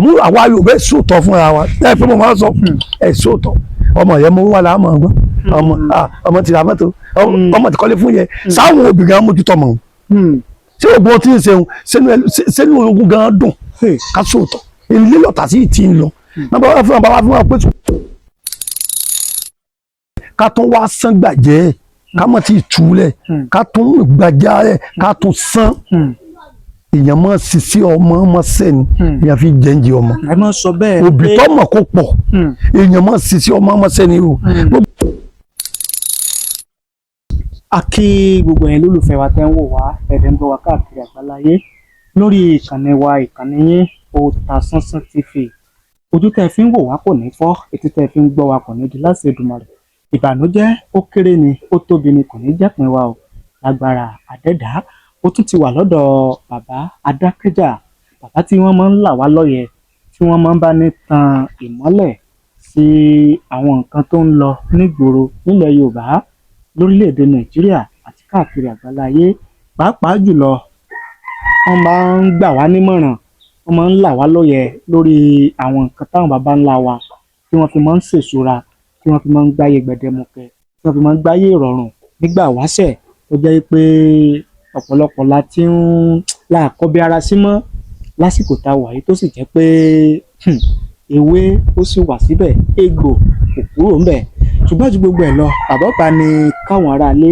mú àwa Yorùbá sòótọ́ fúnra wa ẹ pé mo máa ń sọ ẹ sòótọ́ ọmọ yẹn mo wà láàmú ọgbọ́n ọmọ ti ra mọ́tò ọmọ ti kọ́lé fún yẹn sáwọn obìnrin á mójútó ọmọ ṣé ògbọ́n tí ń ṣeun sẹ́nu ogun gan dùn ká sòótọ́ ilé lọ́tà sí ti ń lọ nàbà wà fún wa pé ká tún wá sán gbàjẹ́ ká mọ̀ tí ì túlẹ̀ ká tún gbàjá rẹ̀ ká tún sán èèyàn mọ̀ sisi ọmọ sẹ́ni èèyàn fi jẹ́ǹjẹ́ ọmọ òbí tó mọ̀ kó pọ̀ èèyàn mọ̀ sisi ọmọ sẹ́ni o. A kí gbogbo ẹ̀yin lólùfẹ́ wa tẹ́ ń wò wá ẹ̀dẹ̀ ń gbọ́ wa káàkiri àgbáláyé lórí ìkànnì wa ìkànnì yín Otasansan TV. Ojú tẹ́ fi ń wò wá kò ní fọ́, etí tẹ́ fi ń gbọ́ wa kò ní di láti Èdùmàrè. Ìbànújẹ́ ó kéré ni ó tóbi ni kò ní jẹ́pin wa o lágbára àdẹ́dá. Ó tún ti wà lọ́dọ̀ bàbá Adákẹ́jà, bàbá tí wọ́n máa ń là wá lọ́yẹ̀, tí wọ́n máa ń bá ní tan ìmọ́lẹ̀ sí àwọn nǹkan tó ń lọ nígboro nílẹ̀ Yorùbá, lórílẹ̀‐èdè Nàìjíríà àti káàkiri àgbáláyé. Pàápàá jùlọ wọ́n máa ń gbà wá nímọ̀ràn, wọ́n máa ń là wá lọ́yẹ̀ lórí àwọn nǹkan táwọn baba ńlá wa tí wọ́n fi máa ń ṣèṣura, tí wọ́n fi máa ń gbáyé gbẹdẹmukẹ, tí wọ́n fi máa ń gbáyé ìrọ̀rùn nígbà wáṣẹ̀ tó jẹ́ pé ọ̀pọ̀lọpọ̀ la ti ń láàkọ́ bí ara sí mọ́ lásìkò tá a wà yìí tó sì jẹ́ pé ewé ó sì wà síbẹ̀, egbò kò kúrò ńbẹ̀. Ṣùgbọ́n ju gbogbo ẹ̀ lọ, bàbá bá ní káwọn aráalé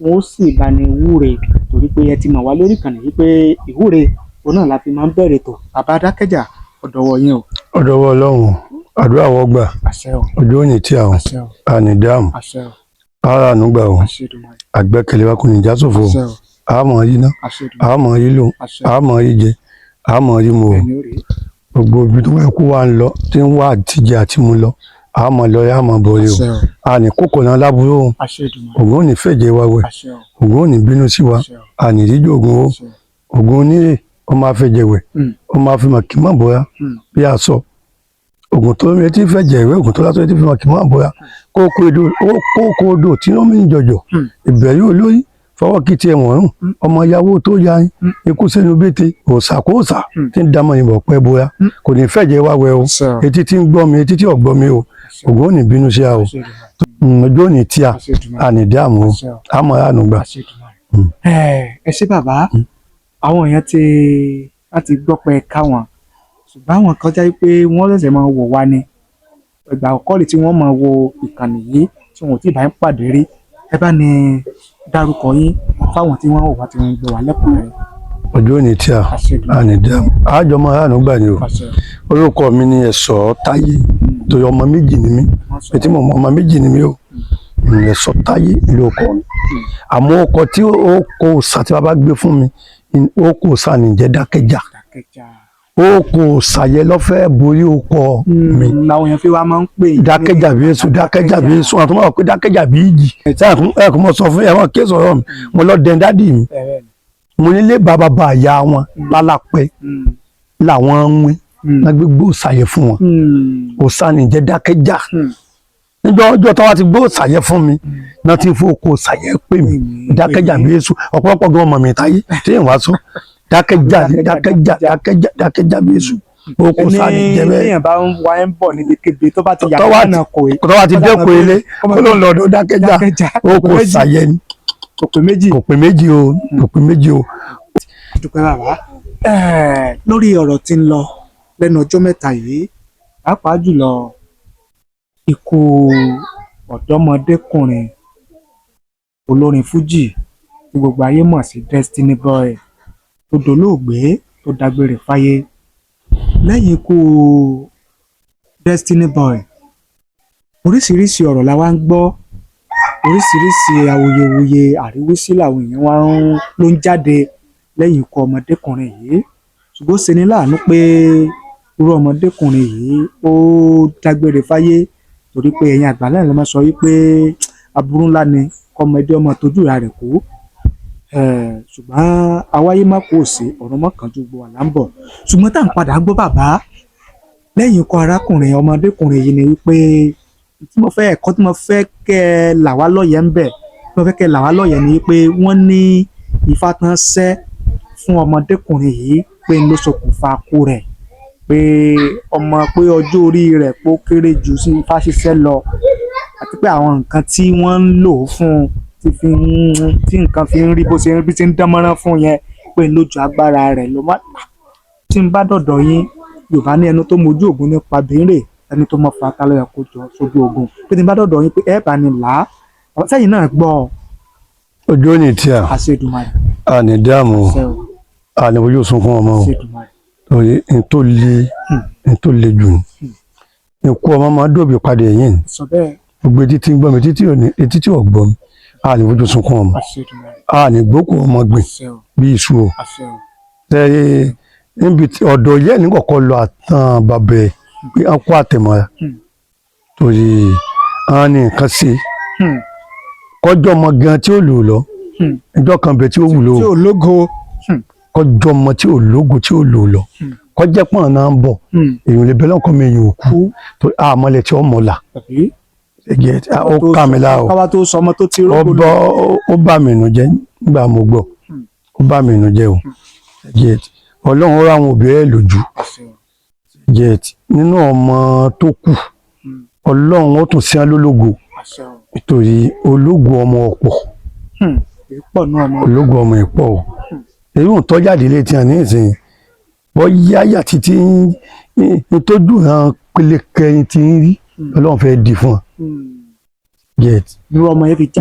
wọn ó sì bá ní wúre, torí pé ẹ ti mọ̀ wá lórí ìkànnì yìí pé ìwúre òun náà la fi máa ń bẹ̀rẹ̀ tó. Bàbá Adákẹ́jà, ọ̀dọ̀wọ̀ yín o. ọ̀dọ̀wọ̀ Ọlọ́run àdúrà wọ́n gbà ojú òní tí àwọn ànídàmú ara ànúgbà o àgbẹ̀kẹ̀lé wa kò ní já sófo àmọ́ yí ná àmọ́ yí lò àmọ́ yí jẹ àmọ́ yí mu o gbogbo ibi tó wẹ́ kó wa ń lọ tí ń wá àtijẹ àti mu lọ àmọ́ lọ yá àmọ́ bọ̀rẹ̀ o àní kókò náà lábúrò o ògùn ò ní fẹ̀jẹ̀ wa wẹ̀ ògùn ò ní bínú sí wa àní ìdíjọ́ ògùn o ògùn onírè ó máa fẹ̀jẹ̀ wẹ̀ ó máa fi mọ̀ kí mọ̀ bọ́ra bí a sọ ògùn tó ń retí fẹ̀jẹ̀ ìwé ògùn tó látọ̀ retí fi mọ̀ kí mọ̀ bọ́ra kókó odò tí ó mí jọjọ ìbẹ̀rù olórí fọwọ́ kí tiẹ̀ wọ̀n rùn ọmọ ìyàwó tó ya ikú sẹ́nu bété òòsàkóòsà tí ń dámọ̀ ìbọ̀ pẹ́ bóyá kò ní fẹ̀jẹ̀ wá wẹ̀ o etí tí ń gbọ́ mi etí tí ò gbọ́ mi o ògùn ò ní bínú sí a o ọjọ́ òní tí a àní dáàmú o àmọ́ àánú gbà. Ẹ ṣé bàbá, àwọn èèyàn láti gbọ́ pé káwọn, ṣùgbọ́n àwọn kan jẹ́ pé wọ́n ṣẹ̀ṣẹ̀ máa wò wá ní ìgbà àkọ́kọ́ tí wọ́n máa wo ìkànnì yìí tí wọn ò tí ì bá ń pàdé rí. Ẹ bá ní dárúkọ yín fáwọn tí wọ́n wò wá tí wọ́n ń gbọ́ wá lẹ́kùnrin. ọjọ́ òní tí a àní dáàmú àjọmọ àánú gbà ni o. orúkọ mi ni Ẹ̀sọ́ Táyé, torí ọmọ méjì ni mí etí mo mọ ọmọ méjì ni mí o. Ẹ̀sọ́ Táyé ìlú ọkọ mi, àmọ́ ọkọ tí ó kó sàtì bàbá gbé fún mi ó kò sànìjẹ́ Dákẹ́jà ó kò sàyẹ lọ́fẹ́ borí ọkọ mi. làwọn èèyàn fi wá máa ń pè Dákẹ́jà bí èso Dákẹ́jà bí èso àti wọn pé Dákẹ́jà bí ìjì ẹ kò mọ sọ fún ẹwọn kí sọ̀rọ̀ mi mo lọ dẹ dádì mi mo nílé bàbá àyà wọn lálàpẹ làwọn ń wí wọn gbé sàyẹ fún wọn kò sànìjẹ́ Dákẹ́jà níjọ́ ọjọ́ tó wá ti gbó sàyẹ fún mi náà ti fún oko sàyẹ pè mí Dákẹ́jà bí èso ọ̀pọ̀lọpọ̀ gan ọmọ mi Táyé tí èèyàn wá sọ Dákẹ́jà bí èso oko sani jẹbẹ. èèyàn bá ń wá ń bọ̀ níbi kébé tó bá ti yà kánà kò é. tó bá ti dẹ́kun ilé kó ló ń lọ ọdún Dákẹ́jà oko sàyẹ ni. kò pé méjì o kò pé méjì o. dúpẹ́ bàbá lórí ọ̀rọ̀ tí ń lọ lẹ́nu ọjọ́ mẹ́ta yìí, pàápàá jùlọ ikú ọ̀dọ́mọdékùnrin olórin fújì tí gbogbo ayé mọ̀ sí Destiny Boy tó dolóògbé tó dágbére fáyé. Lẹ́yìn ikú Destiny Boy, oríṣiríṣi ọ̀rọ̀ la wá ń gbọ́, oríṣiríṣi awuyewuye àríwísí làwọn èèyàn wá ló ń jáde lẹ́yìn ikú ọmọdékùnrin yìí. ṣùgbọ́n ó ṣeni láàánú pé irú ọmọdékùnrin yìí ó dágbére fáyé, torí pé ẹ̀yin àgbà lẹ́yìn ló máa sọ wípé aburú ńlá ni kọ́mọdé ọmọ tójú ra rẹ̀ kú. ṣùgbọ́n awáyé má kú òsì ọ̀run mọ́kànjú gbọ́ àlá ń bọ̀. ṣùgbọ́n tá à ń padà gbọ́ bàbá lẹ́yìn ikú arákùnrin ọmọdékùnrin yìí ni wípé ẹ̀kọ́ tí mo fẹ́ kẹ́ ẹ là wá lọ́yẹ̀ ń bẹ̀, tí mo fẹ́ kẹ́ ẹ là wá lọ́yẹ̀ ni wípé wọ́n ní ifá tán ṣẹ́ fún ọmọdékùnrin yìí pé ló ṣokùnfà kú rẹ̀. pé ọmọ pé ọjọ́ orí rẹ̀ pé ó kéré jù sí fáṣiṣẹ́ lọ àti pé àwọn nǹkan tí wọ́n ń lò fún tí nǹkan fi ń rí bó ṣe ń bí ṣe ń dánmọ́rán fún yẹn pé lójú agbára rẹ̀ ló má tí ń bá dọ̀dọ̀ yín Yorùbá ní ẹnu tó mojú ògùn nípa béèrè ẹni tó mọ fata lọ́yà kó jọ sójú ogun pé tí ń bá dọ̀dọ̀ yín pé ẹ bá ní là á sẹ́yìn náà gbọ́ ojú ò ní tí a àṣẹ Èdùmàrè a ní dáàmú àṣẹ o a ní ojú sunkún ọmọ o àṣẹ Èdùmàrè torí n tó le jù ní ikú ọmọ máa dòbí padà ẹ̀yìn sọ bẹ́ẹ̀ gbogbo etí tí ń gbọ́ mi etí tí ò gbọ́ mi a ní ojú sunkún ọmọ àṣẹ Èdùmàrè a ní gbókù ọmọ gbìn àṣẹ o bí iṣu o àṣẹ o tẹ níbi ọ̀dọ̀ yẹ́ ní kọ̀kọ́ lọ àtàn bàbá ẹ̀ pé a kó àtẹ̀mọ́ra torí a ní nǹkan ṣe kọjọ́ ọmọ gan tí ó lò lọ ẹjọ́ kan bẹ tí ó wù lọ tí ò lógo kọjọ́ ọmọ tí ò lógo tí ó lò lọ kọjẹ́ pọ̀n náà ń bọ̀ èèyàn lè bẹ́ẹ̀ lọ́kọ́ mi èèyàn ò kú torí àmọ́lẹ̀ tí ó mọ̀ là ẹ̀gẹ́ ó kà mí láà o káwá tó sọmọ tó ti rógbó lọ ó bá mi nù jẹ́ nígbà mo gbọ́ ó bá mi nù jẹ́ o ẹ̀gẹ́ ọlọ́run ó ráwọn òbí rẹ̀ lójú ẹ̀gẹ́ nínú ọmọ tó kù ọlọ́run ó tún sí án lólógo nítorí ológo ọmọ ọ̀pọ̀ ológo ọmọ ìpọ̀ o èyí ò tọ́jáde létí àní ìsìn bọ́ yáyà títí tó dùn hàn pélékẹ́yìn tí ń rí ọlọ́run fẹ́ di fún ọ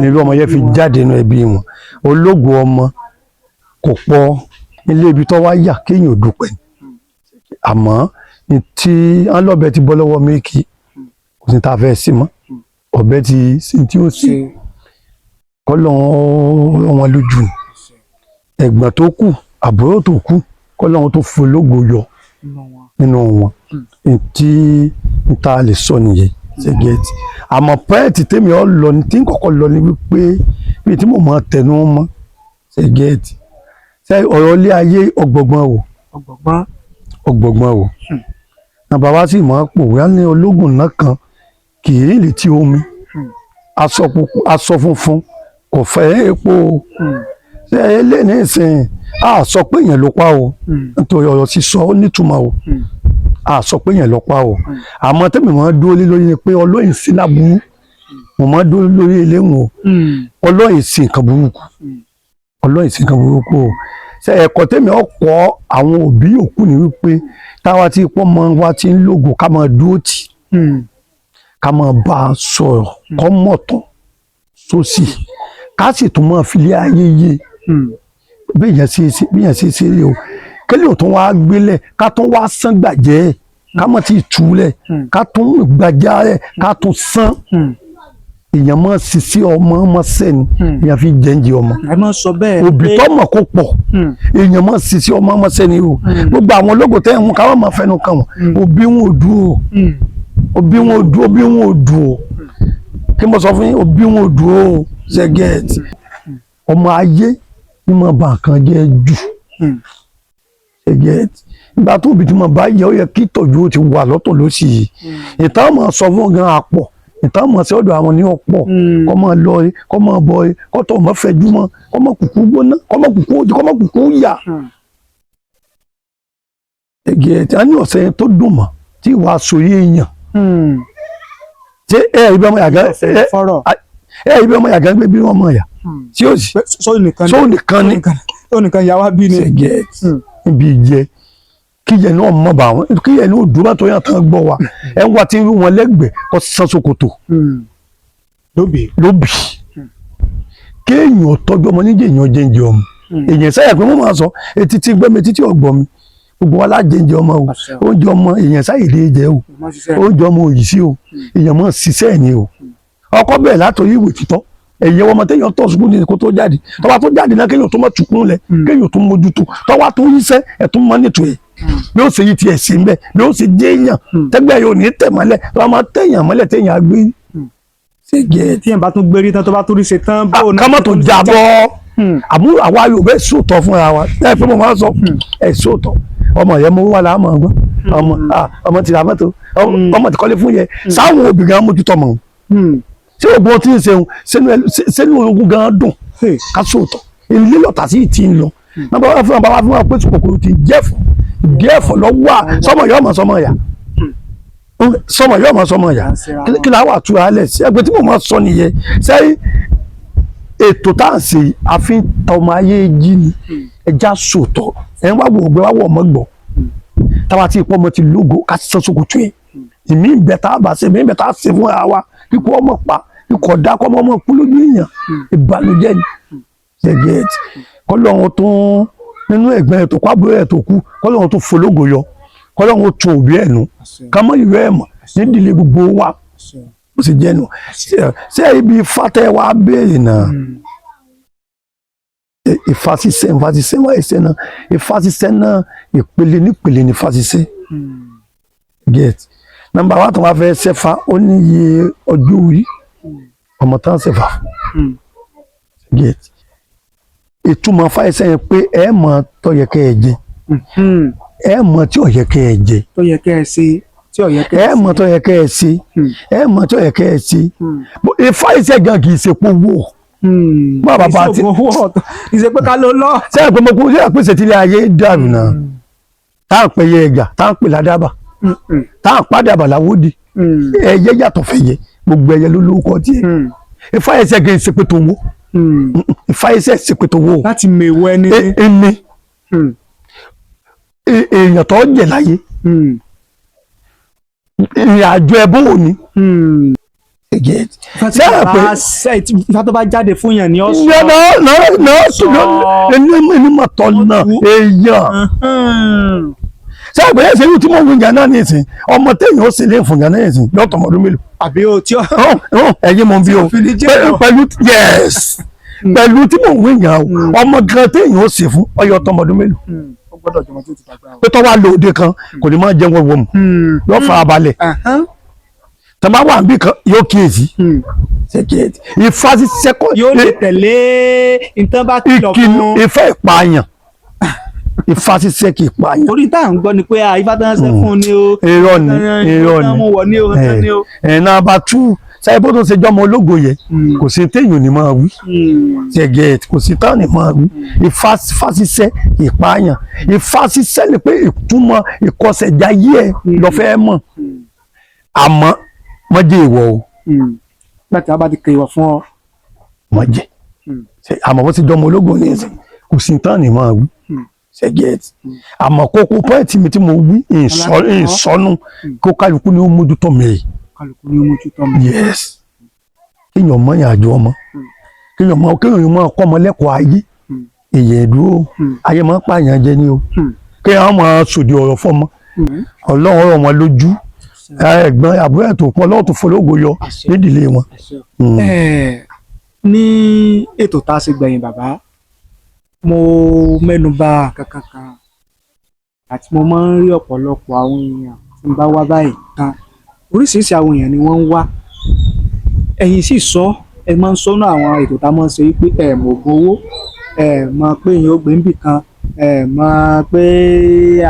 nírú ọmọ yẹn fi jáde nínú ẹbí wọn ológo ọmọ kò pọ̀ ilé ibi tó wá yà kéèyàn ò dúpẹ́ àmọ́ tí alọ́bẹ ti bọ́ lọ́wọ́ méjì kò sí ta fẹ́ sí mọ́ ọ̀bẹ ti sí tí ó sí kọ́lọ́ wọn lójú ẹ̀gbọ́n tó kù àbúrò tó kù kọ́lọ́ wọn tó fológo yọ nínú wọn tí n ta lè sọ nìyẹn ṣẹ́gẹ́tì àmọ́ pẹ́ẹ́tì tèmi ọ lọ ní tí n kọ́kọ́ lọ ní wípé bí tí mo máa tẹnu mọ́ ṣẹ́gẹ́tì ṣe ọ̀rọ̀ ilé ayé ọgbọ̀gbọ́n o na bàbá sì máa pòwé á ní ológun náà kan kì í rìn létí omi aṣọ funfun kò fẹ́ epo ṣe eléyìí nísìn a sọ pé yẹn ló pa o nítorí ọ̀rọ̀ sísọ ó nítumọ̀ o a sọ pé yẹn ló pa o àmọ́ tẹ́mi máa dúró lé lórí ni pé ọlọ́yin sí láburú mo máa dúró lórí eléwọ̀n o ọlọ́yin sí nǹkan burúkú ọlọ́yin sí nǹkan burúkú o ṣe ẹ̀kọ́ tẹ́mi ọ̀pọ̀ àwọn òbí òkú ni wípé táwa ti pọ́ mọ́ wa ti ń lògò ká máa dúró tì ká máa bá a sọ̀rọ̀ kọ́ mọ̀tàn sósì ká sì tún máa filé ayé yé bí èèyàn ṣe ṣe rí o kẹ́lẹ́ ò tún wá gbélẹ̀ ká tún wá sán gbàjẹ́ ká mọ̀ tí ì túlẹ̀ ká tún gbàjá rẹ̀ ká tún sán èèyàn máa ṣiṣẹ́ ọmọ ọmọ sẹ́ni èèyàn fi jẹ́ǹjẹ́ ọmọ òbí tó mọ̀ kó pọ̀ èèyàn máa ṣiṣẹ́ ọmọ ọmọ sẹ́ni o gbogbo àwọn ológo tẹ́ ẹ̀ mú káwọn máa fẹnu kàn wọ́n òbí wọn ò dúró òbí wọn ò dúró kí mo sọ fún yín òbí wọn ò dúró ṣẹ́gẹ́ẹ̀tì ọmọ ayé ni mo bá nǹkan jẹ́ jù ṣẹ́gẹ́ẹ̀tì nígbà tó òbí tí mo bá yẹ ó yẹ kí ìtọ́jú ó ti wà lọ́tọ̀ lóṣì yìí ìtàn máa sọ fún gan àpọ̀ ìtàn mọ̀ sí ọ̀dọ̀ àwọn ní ọ̀pọ̀ kọ́ máa lọ kọ́ máa bọ̀ kọ́ tó máa fẹ̀jú mọ́ kọ́ máa kúkú gbóná kọ́ máa kúkú ojú kọ́ máa kúkú yà. ẹ̀gẹ́ tí a ní ọ̀sẹ̀ tó dùn mọ́ tí wàá sòye èèyàn. ṣé ibi ọmọ yàgá ibi ọmọ yàgá gbé bí ọmọ yà tí ó sì sóò nìkan yà wá bí ni. ṣẹ̀gẹ́ ibi ìjẹ kíyẹ náà mọ bá wọn kíyẹ náà dúró bá tó yàn tán gbọ́ wa ẹ ń wá tí wọn lẹ́gbẹ̀ẹ́ kọ san ṣòkòtò lóbì kéèyàn tọ́jú ọmọ níjẹ èèyàn jẹǹjẹ ọmọ èèyàn sáyà pé wọn máa sọ etí tí gbẹmí etí tí ọgbọ mi gbogbo wa lájẹǹjẹ ọmọ o oúnjẹ ọmọ èèyàn sáyè lè jẹ o oúnjẹ ọmọ òyì sí o èèyàn máa ṣiṣẹ́ ẹ̀ ni o ọkọ bẹ́ẹ̀ látọ̀rí ìwé títọ́ ẹ̀yẹ ọmọ téèyàn tọ̀ sùkúl ní kó tó jáde tọ́wá tó jáde náà kéèyàn tó má tukún lẹ̀ kéèyàn tó mójútó tọ́wá tó yíṣẹ́ ẹ̀ tó má nìtò ẹ̀ bí ó ṣe yí tiẹ̀ sí mbẹ́ bí ó ṣe jẹ́ èèyàn tẹ́gbẹ́ yóò ní tẹ̀ mọ́lẹ̀ tó bá máa tẹ̀yàn mọ́lẹ̀ téèyàn á gbé ṣe jẹ́ tí yẹn bá tún gbérí tán tó bá tún rí ṣe tán bó ká má tó jábọ́ àmúrò àwa yóò bẹ́ẹ̀ sóòtọ́ fúnra wa ẹ pé mo máa sọ ẹ sóòtọ́ ọmọ yẹn mo wà láàmú ọgbọ́n ọmọ ti ra mọ́tò ọmọ ti kọ́lé fún yẹn sáwọn obìnrin amójútó mọ́ ṣé ògbọ́n tí ń ṣeun sẹ́nu ogun gan dùn ká sóòtọ́ ilé lọ́tà sí ti ń lọ nàbà wà fún wa pé kòkòrò ti jẹ́ fún díẹ̀ fọ̀ lọ wà sọmọ yọ ọmọ sọmọ yà sọmọ yọ ọmọ sọmọ yà kí la wà tú alẹ̀ sí ẹgbẹ́ tí mo máa sọ nìyẹn sẹ́yìn ètò tá à ń ṣe àfin tọmọ ayé jí ni ẹja sòtọ̀ ẹ̀ ń wá wò ọgbẹ́ wá wọ̀ ọmọ gbọ́ táwa tí ipò ọmọ ti lógo ká sọ sókòtò ẹ̀ ìmí ìbẹ̀ tá a bá ṣe ìmí ìbẹ̀ tá a ṣe fún wa kíkọ́ ọmọ pa ikọ̀ dá kọ́ ọmọ kú lójú èèyàn ìbànújẹ́ ni ṣẹ̀gẹ̀ẹ́tì kọ́lọ́run tó nínú ẹ̀gbẹ́ ẹ̀ tó kọ́ àbúrò ẹ̀ tó kú kọ́lọ́run tó fológo yọ kọ́lọ́run tó òbí ẹ̀ nù ká mọ́ ìwé ẹ̀ mọ̀ nídìílé gbogbo wa ó sì jẹ́ nù ṣé ibi fatẹ́ wa béèrè náà ìfàṣìṣẹ́ wáyé ṣẹ́ náà ìfàṣìṣẹ́ náà ìpele nípele ní ìfàṣìṣẹ́ get nọ́mbà wa tó wá fẹ́ ṣẹ́fà ó ní iye ọjọ́ orí ọmọ tán ṣẹ̀fà get ìtumọ̀ fáìsẹ́ yẹn pé ẹ mọ̀ tó yẹ kẹ́ ẹ jẹ ẹ mọ̀ tí ò yẹ kẹ́ ẹ jẹ tó yẹ kẹ́ ẹ ṣe tí ò yẹ kẹ́ ẹ ẹ mọ̀ tó yẹ kẹ́ ẹ ṣe ẹ mọ̀ tó yẹ kẹ́ ẹ ṣe ìfáìsẹ́ gan kì í ṣe pé wò bàbá bá ti ìṣe pé ká ló lọ. sẹ́yìn pé mo kú sẹ́yìn pé ṣètìlẹ̀ ayé dàrú náà tá à ń pè yẹ ẹ̀gà tá à ń pè ládàbà tá à ń padà bàláwòdì ẹyẹ yàtọ̀ fẹ̀yẹ gbogbo ẹyẹ ló lórúkọ tiẹ̀ ìfáìsẹ́ gan ṣe pé tó wò ìfáìsẹ́ ṣe pé tó wò láti mèwọ ẹni ẹni èèyàn tó jẹ láyé ìrìn àjò ẹbọ òní ìfà tó bá jáde fún yàn ní ọ̀sán ẹni mà tọ́ náà èèyàn sẹ́yìn pé ẹ̀sẹ̀ yìí tí mo ń gbìyànjú náà ní ìsìn ọmọ téèyàn ó sì lè fún yàn náà ìsìn lọ́tọ̀ ọmọdún mélòó. àbí o tí ó. ẹ̀yin mo ń bí o pẹ̀lú yes pẹ̀lú tí mo ń gbìyànjú ọmọ gan téèyàn ó sì fún ọyọ tọmọdún mélòó. pé tọ́wọ́ lóde kan kò ní máa jẹun wọ́n mu yóò fara balẹ̀ tọ́ba wà níbí kan yóò kíyèsí ìfásí sẹ́kọ̀ọ́ yóò lè tẹ̀lé ìtàn bá kìlọ̀ fún ìfẹ́ ìpààyàn ìfásí sẹ́kì ìpààyàn. orí tá à ń gbọ́ ni pé ìfàtàn ṣe fún ni o irọ́ ni ẹ̀nà bá tú sáyé bó tó ṣe jọmọ ológo yẹ kò sí téèyàn ní máa wí ṣẹ̀gẹ̀ẹ́tì kò sí táwọn ní máa wí ìfásíṣẹ́ ìpààyàn ìfásíṣẹ́ ni pé ìtumọ̀ ìkọsẹ̀jáyé ẹ̀ lọ́fẹ́ mọ̀ àmọ́ wọ́n jẹ́ ìwọ o. láti abá ti kẹ ìwọ fún ọ. wọ́n jẹ́ àmọ́ wọ́n ti jọmọ ológo ní ẹ̀sìn kò sí táwọn ní máa wí ṣẹ̀gẹ̀ẹ́tì àmọ́ kókó pọ́ìntì mi tí mo wí ìsọnù kó kálukú ni ó mójútó mi rè. kálukú ni ó mójútó mi. yes kéèyàn mọ ìyàjọ ọmọ kéèyàn mọ kọ́ ọmọ lẹ́kọ̀ọ́ ayé èyàn ìdúró ayé máa ń pààyàn jẹ ní o kéèyàn máa sòdì ọ̀rọ̀ fọmọ ọlọ́run ọ̀rọ̀ wọn lójú ẹ̀gbọ́n àbúrò ẹ̀ tó pọ̀ ọlọ́run tó fológo yọ nídìílé wọn. ní ètò tá a ṣe gbẹ̀yìn bàbá mo mẹ́nu bà kankan àti mo máa ń rí ọ̀pọ̀lọpọ̀ àwọn èèyàn tí ń bá wá báyìí tán oríṣiríṣi àwọn èèyàn ni wọ́n ń wá ẹ̀yin sì sọ ẹ máa ń sọ́nà àwọn ètò tá a máa ń ṣe wípé ẹ̀ mọ̀ owó ẹ̀ mọ̀ pé èèyàn ó gbé níbì kan ẹ̀ mọ̀ pé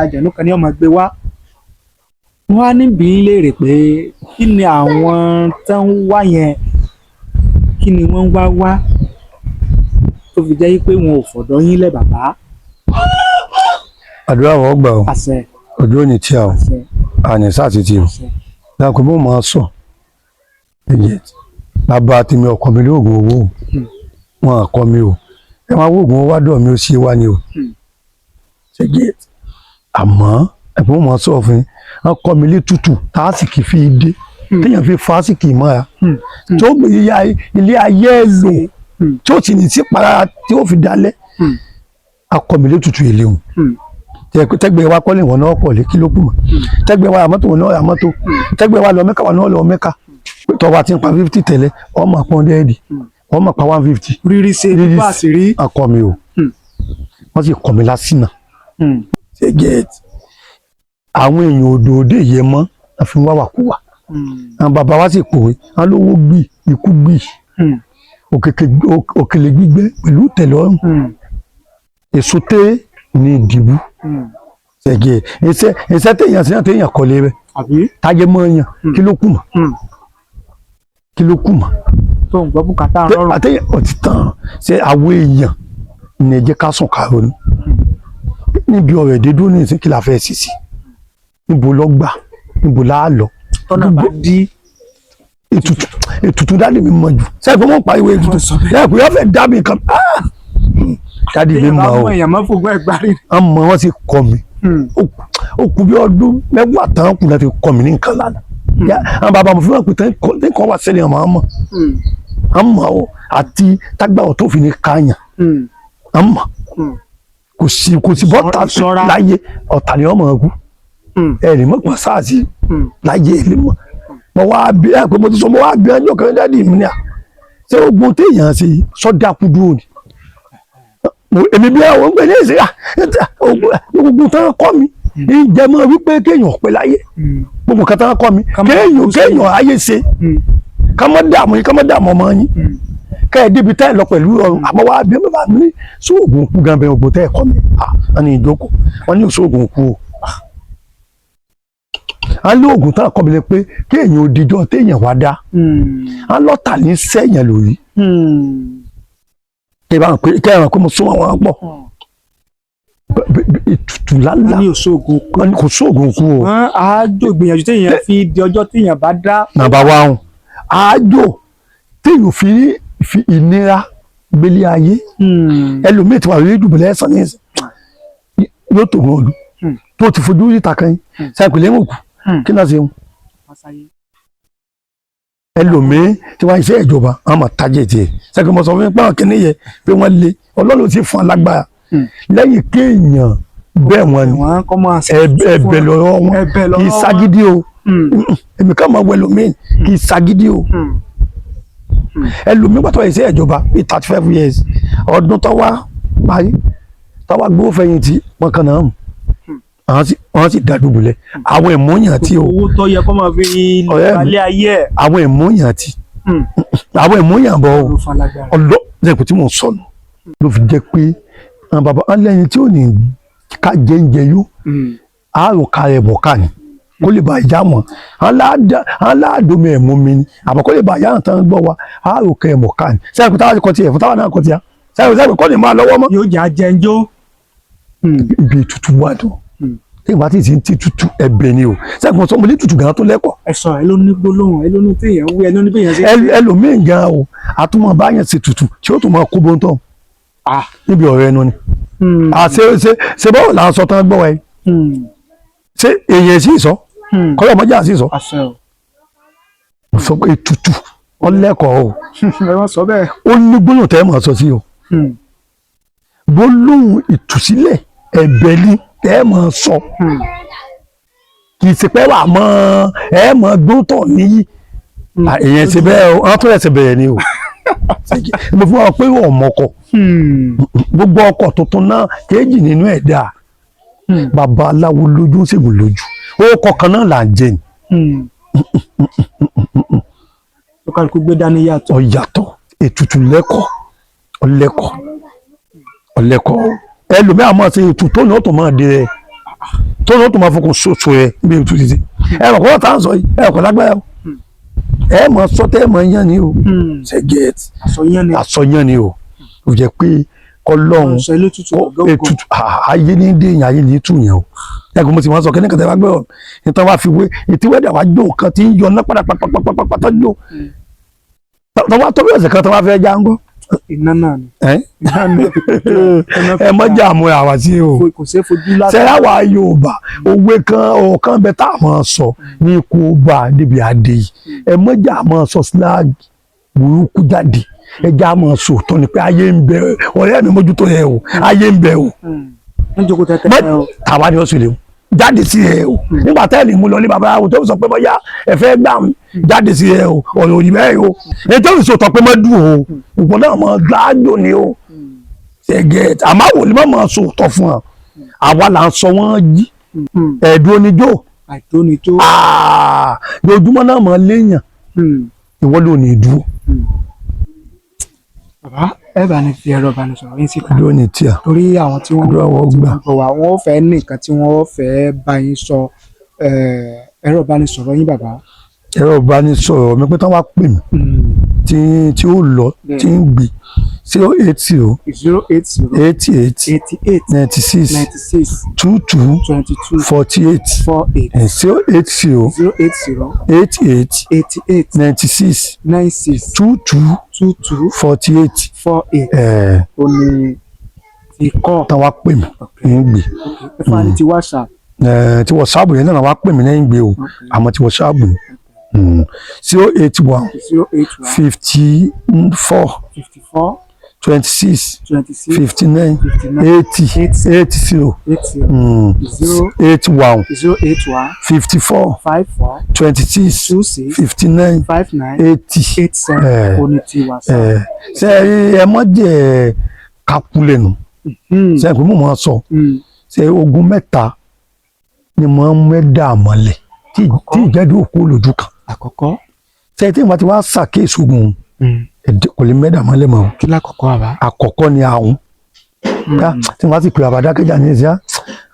àjẹ̀nú kan ní ọmọ gbé wá wọ́n á níbi léèrè pé kí ni àwọn tó ń wá yẹn kí ni wọ́n ń wá tó fi jẹ́ pé wọn ò fọ̀dọ̀ yín lẹ̀ bàbá. àdúrà wọ́n gbà ó àṣẹ ọjọ́ òní tí a ò àní sáàtì tí o dákun bó máa sọ bàbá tèmi ọkọ mi lóògùn owó wọn àkọ mi o ẹ máa wóògùn owó wádọ̀ mi ó ṣe wá ni o àmọ́ ẹ̀gbọ́n máa sọ fún wọn kọ́ mi lé tútù tásìkì fi dé téèyàn fi fásìkì mọ́ra tó gbé ilé ayé lò tí ó ti ní sí para tí ó fi dalẹ̀ akọ̀mílé tutù ilé òun tẹ́gbẹ́ wa kọ́lé wọn náà kọ̀lé kí ló kù mọ́ tẹ́gbẹ́ wa àmọ́tò wọn náà àmọ́tò tẹ́gbẹ́ wa lọ mẹ́ka wọn náà lọ mẹ́ka tọ́wọ́ àti nípa 50 tẹ́lẹ̀ ọmọ àpọ́n dẹ́ẹ̀dì ọmọ àpá 150. rírí ṣe nípa àṣírí. akọ̀mí o wọ́n sì kọ̀mí lásìnà ṣe gẹ́ẹ̀tì àwọn èèyàn òdòdó yẹ mọ́ àfi wá wàkúwà àwọn bàbá wa sì pòwe wọn lówó gbì ikú gbì òkèlè gbígbẹ pẹ̀lú tẹ̀lọ́rùn èso tẹ́ ní ìdìbò ṣẹ̀gẹ̀ ẹsẹ̀ téèyàn sí téèyàn kọ́lé rẹ̀ táyé mọ́ èèyàn kí ló kù mọ́ tó ń gbọ́ bùkátà rọrùn àtẹ̀yìn ọ̀tí tán ṣe àwọn èèyàn ní ẹ̀jẹ̀ ká sùn kárò ní níbi ọ̀rọ̀ èdè dúró ní ìsìn kí la fẹ́ sí níbo lọ gbà níbo la lọ. tọ́nà bá dí. ètùtù dáàdì mi mọ̀ jù sẹ́yìn fún mọ́ pariwo ètùtù yẹ́n kò yọ fẹ́ dá mi kan dáàdì mi mọ̀ o wọ́n mọ̀ wọ́n sì kọ́ mi ó kú bí ọdún mẹ́wàá tán kù láti kọ́ mi ní nǹkan lánàá àwọn bàbá mi fi wọ́n pè tán ní kọ́ wá sẹ́ni àmọ́ àmọ́ o àti tágbàwọ̀ tó fi ní káyàn àmọ́ kò sí bọ́tà láyé ọ̀tà ni ọmọ ọ̀gú ẹ̀rì mọ́pọ̀ sáàsì láyé ilé mọ́ mo wá bí ẹ pé mo ti sọ mo wá bí ẹjọ́ kan dáàdì mi ní à ṣé ogun téèyàn ṣe sọ́dá kú dúró ni èmi bí àwọn gbé ní ìṣe ogun tán kọ́ mi ìjẹmọ́ wípé kéèyàn pẹ́ láyé gbogbo kan tán kọ́ mi kéèyàn ayé ṣe ká mọ́ dààmú ọmọ yín ká ẹ débi táyà lọ pẹ̀lú ọrùn àmọ́ wá bí bàbá mi ní sóògùn kú gan bẹ́ẹ̀ ogun tẹ́ ẹ̀ kọ́ mi wọ́n ní ìjókòó wọ́n ní sóògùn kú o a lé oògùn tán kọ́ mi lẹ pé kéèyàn òdìjọ́ téèyàn wá dá a lọ́tà ní sẹ́yìn lórí kẹ́ẹ̀ràn pé mo súnmọ́ wọn pọ̀ ètùtù lálá kò sóògùn kú o. àájò gbìyànjú téèyàn fi di ọjọ́ téèyàn bá dá. nàbà wa hàn àájò téèyàn fi ìnira gbélé ayé ẹlòmíì tí wà lórí ìdùbọ̀lẹ̀ ẹ̀sán ní ẹ̀sán yóò tó wọn lù tó ti fojú ìta kan yín ṣàpèlè mọ̀ kù kí náà ṣe ń. ẹlòmíì tí wọ́n ṣe ìjọba àwọn máa tajẹ̀ tiẹ̀ ṣàpèlè mọ̀ sọ fún mi pé àwọn kìnìún yẹ pé wọ́n lé ọlọ́run ti fún alágbára lẹ́yìn kéèyàn bẹ́ẹ̀ wọn ni ẹ̀bẹ̀ lọ́rọ̀ wọn kì í ságídí o èmi ká máa wọ ẹlòmíì kì í ságídí o ẹlòmíì pàtó ẹ̀ ṣe ìjọba bíi 35 years ọdún tó wá parí tó wá gbówó fẹ̀yìntì wọn kan náà wọ́n sì dàdúgbò lẹ̀ àwọn ìmúyàn àti o owó tó yẹ kó máa fi alẹ́ ayé ẹ̀ àwọn ìmúyàn àti àwọn ìmúyàn bọ̀ ọlọ́ lẹ́kùn tí mò ń sọnù ló fi jẹ́ pé àwọn bàbá alẹ́yìn tí ò ní ká jẹ́ǹjẹ yó àárò ká rẹ̀ bọ̀ ká ni kó lè bá yá mọ̀ aláàdómi ẹ̀mú mi ni àbọ̀ kó lè bá yá àtàn gbọ́ wa àárò ká rẹ̀ bọ̀ ká ni sẹ́yìn kó táwọn kọ́ tiẹ̀ fún táwọn náà kọ́ tiẹ̀ sẹ́yìn kọ́ ni máa lọ́wọ́ mọ́. yóò jà jẹ́njó. ibi ètùtù wà dùn téèyàn bá ti ti tutù ẹ̀bẹ̀ ni o sẹ́yìn kó sọ́mọlé tutù gan tó lẹ́kọ̀ọ́. ẹ̀sọ́ ẹ ló ní gbólóhùn ẹ ló ní téèyàn wí ẹ ló ní béèyàn ṣe. ẹlòmíì gan o àtúmọ̀ báyẹn ṣe tutù tí ó tún máa kó bóńtọ̀ níbi ọ̀rọ̀ ẹnu ni ṣe báwo là ń sọ tán gbọ́ wa yìí ṣé èèyàn sì sọ kọ́lọ́ ọmọdé sì sọ sọ pé tutù ọlẹ́kọ̀ọ́ o ó ní gbólóhùn tẹ́ ẹ máa sọ sí o gbólóhùn ìtúsílẹ̀ ẹ̀bẹ̀ ni tẹ́ ẹ máa sọ kì í ṣe pé wà mọ́ ẹ máa gbóntọ̀ níyì èèyàn ṣe bẹ́ẹ̀ o wọ́n tún ẹ̀sẹ̀ bẹ̀rẹ̀ ni o mo fún wa pé ọmọkọ gbogbo ọkọ̀ tuntun náà kéèjì nínú ẹ̀dá babaláwo lójú ṣègùn lójú orúkọ kan náà là ń jẹ ni. ó kálukú gbé dání yàtọ̀. ọ̀yàtọ̀ ètùtù lẹ́kọ̀ọ́ ọ̀lẹ́kọ̀ọ́ ẹlòmíràn máa ṣe ètùtù tó ní ọ̀tọ̀ máa di rẹ̀ tó ní ọ̀tọ̀ máa fọkàn ṣoṣo rẹ̀ níbi ètùtù títí ẹ̀rọ kọ́ tá à ń sọ yìí ẹ̀rọ kọ́ lágbára o ẹ mọ sọtẹ mọ yan ni o ṣe get àsọyán ni o ó jẹ pé Ọlọ́run ètùtù ayé ní dé yẹn ayé ní tù yẹn o ẹgbẹ́ mo ti wọn sọ kí ní kẹtẹ bá gbẹ ọ nítorí wàá fi wé ètí wẹdà wàá jó nǹkan tí ń yọ ná pátápátá jó tọwọ́ tó bí ọ̀sẹ̀ kan tó wàá fẹ́ já ń gbọ́. iná náà ni. ẹ mọjà àmúra àwa sí o sẹ́yà wà Yorùbá òwe kan ọ̀kan bẹ tá a máa sọ ní ikú bá níbi àdé yìí ẹ mọjà àmọ́ sọ síláàgì burúkú jáde ẹ já àmọ́ sọ tó ní pé ayé ń bẹ ọ̀rẹ́ mi mójútó yẹ o ayé ń bẹ o tàwa ni ó sì lè jáde sí ẹ o nígbà tẹ́lẹ̀ mú lọ ní babaláwo tó sọ pé bóyá ẹ fẹ́ gbà mí jáde sí ẹ o ọ̀rọ̀ òyìn bẹ́ẹ̀ o èyí tó sọ tọ́ pé mọ́ dùn o òpó náà mọ́ gbáàjò ni o ṣẹ̀gẹ̀ àmọ́ àwọn olè mọ́ sọ tọ́ fún ọ àwa là ń sọ wọ́n jí ẹ̀dùn oníjó lójúmọ́ náà mọ́ léèyàn ìwọ ló ní dúró. bàbá ẹ bá ní fi ẹ̀rọ ìbánisọ̀rọ̀ yín síta dúró ní tíà torí àwọn tí wọ́n gbọ́ wá wọ́n fẹ́ nìkan tí wọ́n fẹ́ bá yín sọ ẹ̀rọ ìbánisọ̀rọ̀ yín bàbá. ẹ̀rọ ìbánisọ̀rọ̀ mi pé tí wọ́n wá pè mí tí ó lọ tí ń gbé 080 080 88 88 96 96 22 22 48 48 080 080 88 88 96 96 22 22 48 48 ó ní ti kọ́. tán wá pè mí ń gbé ẹ fún wa ní ti WhatsApp. tí WhatsApp yẹn náà wá pè mí lẹ́yìn gbé o àmọ́ tí WhatsApp ni 081 081 54 54 26 26 59 80 80 81 081 54 54 26 26 59 59 80 87 ó ní ti WhatsApp. ṣe ẹ mọ jẹ kakulẹ nù ṣe pé mo máa sọ ṣe ogun mẹ́ta ni mo ń mẹ́dà mọ́lẹ̀ tí ìjẹ́dú òkú lójú kan àkọ́kọ́ ṣe tí wọ́n ti wá ṣàkíyèsí ogun kò lè mẹ́dà mọ́lẹ̀ mọ́ kí lákọ̀ọ́kọ́ àbá. àkọ́kọ́ ni àwọn tí wọ́n ti pè àbádákẹ́jà ní ìṣá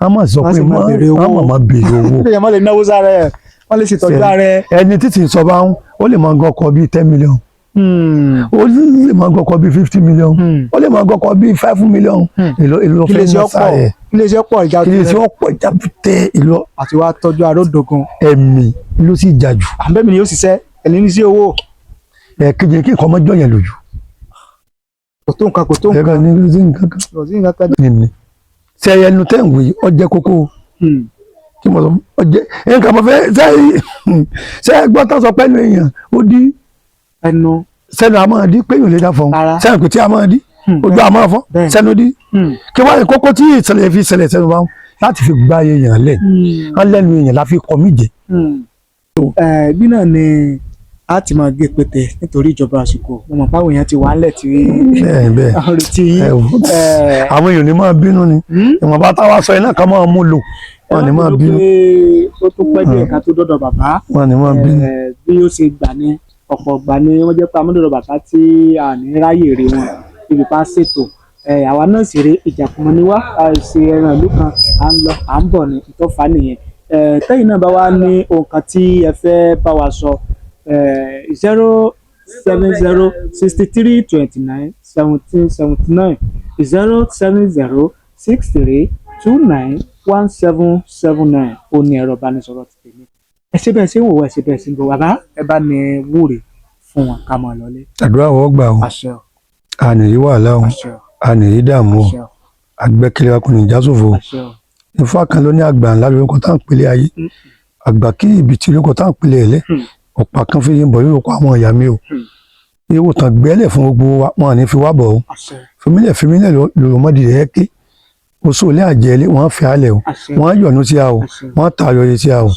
wọ́n máa sọ pé wọ́n máa béèrè owó. ilé yẹn lè náwó sára ẹ wọ́n lè ṣètọ́jú ara ẹ. ẹni títí sọ bá ń ó lè máa gọkọ bíi 10 million ó lè máa gọkọ bíi 50 million ó lè máa gọkọ bíi 5 million èlò fẹ́ ní ọ̀sà ẹ̀ iléeṣẹ́ pọ̀ ìjà ìjábùtẹ́ ìlọ àti wàá tọ́jú aródògan ẹ̀mí ló sì jà jù. àbẹ́mi ni yóò ṣiṣẹ́ ẹ̀lẹ́ ní sí owó. ẹ̀kejì kí nǹkan ọmọjọ́ yẹn lójú. kò tó nǹkan kò tó nǹkan. ẹ̀ka ní sí nǹkan kan. kò sí nǹkan kan. nìní ṣe ẹnu tẹ́ ń wí ọjẹ́ kókó kí mo sọ ọjẹ́ nǹkan mo fẹ́ ṣe gbọ́ tó sọ pẹ́ẹ́nu èèyàn ó dí ẹnu sẹ́nu àmọ́ dí péyìn lè dá fọ́n sẹ́nu kò tí a máa dí ojú àmọ́ fọ́n sẹ́nu dí kí wọ́n ní kókó tí ìṣẹ̀lẹ̀ fi ṣẹlẹ̀ sẹ́nu bá láti fi gbá èèyàn lẹ́nu wọ́n lẹ́nu èèyàn la fi kọ́ mí jẹ. bí náà ni a ti máa gé pété nítorí ìjọba àsìkò mo mọ̀ páwọn èèyàn ti wà á lẹ̀ tí àwọn retí yín. àwọn èèyàn ní máa bínú ni ìwọ̀nba táwa sọ iná kan máa mú lò wọn ní máa bínú. ó tún pẹ́ bí ẹ̀ka tó dọ́dọ̀ bàbá wọn ní máa bínú. bí ó ṣe gbà ní ọ̀pọ̀ gbà ní wọ́n jẹ́ pé amúdọ̀dọ̀ bàbá tí a ní ráyè rí wọn ibi pa ṣètò àwa náà sì rí ìjàkùmọ̀ ní wá ṣe ẹran ìlú kan à ń lọ à ń bọ̀ ní ìtọ́fà nìyẹn tẹ́yìn náà bá wá ní ohun kan tí ẹ fẹ́ bá wa sọ 070 63 29 17 79 070 63 29 1779 ó ní ẹ̀rọ ìbánisọ̀rọ̀ ti tèmi ẹ ṣe bẹ́ẹ̀ ṣe ń wò ẹ ṣe bẹ́ẹ̀ ṣe ń bọ̀ bàbá ẹ bá ní wúre fún wọn ká máa lọlé. àdúrà wọ́n gbà ó ànìrí wàhálà ó ànìrí dààmú ó àgbẹ̀kẹ̀lé wa kò ní já sófo Ifá kan ló ní àgbà ńlá lórúkọ tá à ń pèlè ayé àgbà kí ibi tí lórúkọ tá à ń pèlè ẹ̀lẹ́ ọ̀pá kan fi yín bọ̀ lórúkọ àwọn ìyá mi o ewu tàn gbẹ́lẹ̀ fún gbogbo wa wọn à ní fi wá bọ̀ o fìmílẹ̀ lòlùmọ́dì rẹ̀ ké oṣù ilé àjẹlé wọn fi alẹ̀ o wọn yọ̀nù sí a o wọn tààyò sí a o.